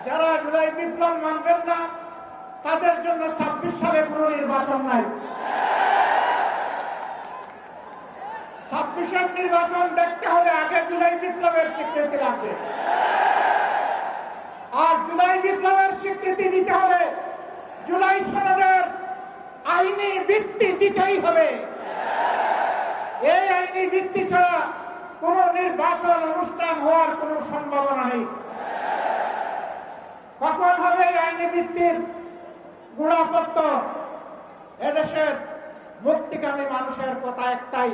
যারা জুলাই বিপ্লব মানবেন না তাদের জন্য ২৬ সালে কোনো নির্বাচন নাই। ২৬-এর নির্বাচন দেখতে হলে আগে জুলাই বিপ্লবের স্বীকৃতি লাগবে। আর জুলাই বিপ্লবের স্বীকৃতি দিতে হলে জুলাই সনদের আইনি ভিত্তি দিতেই হবে। এই আইনি ভিত্তি ছাড়া কোনো নির্বাচন অনুষ্ঠান হওয়ার কোনো সম্ভাবনা নেই। কখন হবে এই আইনি ভিত্তির গুণাপত্য? এদেশের মুক্তিকামী মানুষের কথা একটাই,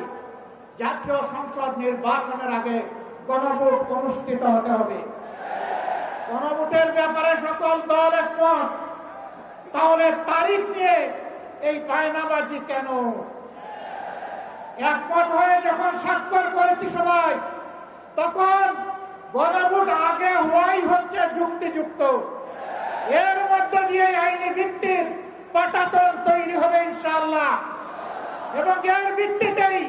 জাতীয় সংসদ নির্বাচনের আগে গণভোট অনুষ্ঠিত হতে হবে। গণভোটের ব্যাপারে সকল দল একমত, তাহলে তারিখ নিয়ে এই বায়নাবাজি কেন? একমত হয়ে যখন স্বাক্ষর করেছি সবাই, তখন গণভোট আগে হওয়াই হচ্ছে যুক্তিযুক্ত। এর মধ্য দিয়ে আইনি ভিত্তির পাটাতন তৈরি হবে ইনশাআল্লাহ, এবং এর ভিত্তিতেই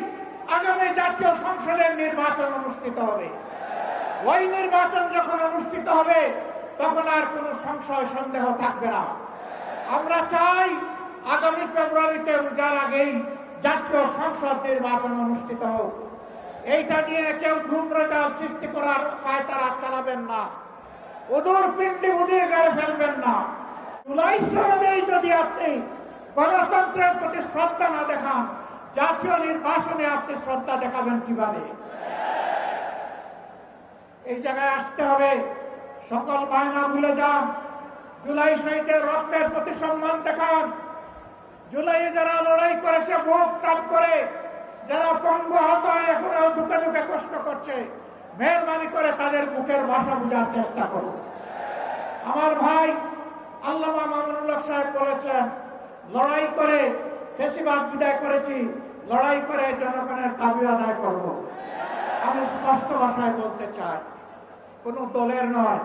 আগামী জাতীয় সংসদের নির্বাচন অনুষ্ঠিত হবে। ওই নির্বাচন যখন অনুষ্ঠিত হবে তখন আর কোনো সংশয় সন্দেহ থাকবে না। আমরা চাই আগামী ফেব্রুয়ারিতে রোজার আগেই জাতীয় সংসদ নির্বাচন অনুষ্ঠিত হোক। এইটা নিয়ে কেউ ধূম্রজাল সৃষ্টি করার পায়তারা চালাবেন না, ওদূর পিণ্ডি বুদিয়ে গাড়ে ফেলবেন না। জুলাই সনদেই যদি আপনি গণতন্ত্রের প্রতি শ্রদ্ধা না দেখান, জাতীয় নির্বাচনে আপনি শ্রদ্ধা দেখাবেন কিভাবে? এই জায়গায় আসতে হবে। সকল বায়না ভুলে যান, জুলাই শহীদের রক্তের প্রতি সম্মান দেখান। জুলাইয়ে যারা লড়াই করেছে বুক টান করে, যারা পঙ্গু আহত হয়ে এখনো দুঃখে দুঃখে কষ্ট করছে, মেহরবানি করে তাদের বুকের ভাষা বোঝার চেষ্টা করুন। আমার ভাই আল্লামা মামুনুল হক সাহেব বলেছেন, লড়াই করে ফ্যাসিবাদ বিদায় করেছি, লড়াই করে জনগণের দাবি আদায় করব। আমি স্পষ্ট ভাষায় বলতে চাই, কোনো দলের নয়,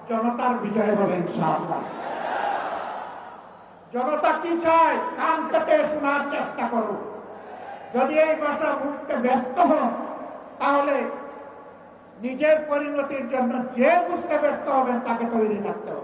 জনতার বিজয় হবে ইনশাআল্লাহ। জনতা কি চায় কান পেতে শোনার চেষ্টা করুন। যদি এই ভাষা বুঝতে ব্যস্ত হন, তাহলে নিজের পরিণতির জন্য যে বুঝতে ব্যর্থ হবেন তাকে তৈরি থাকতে হবে।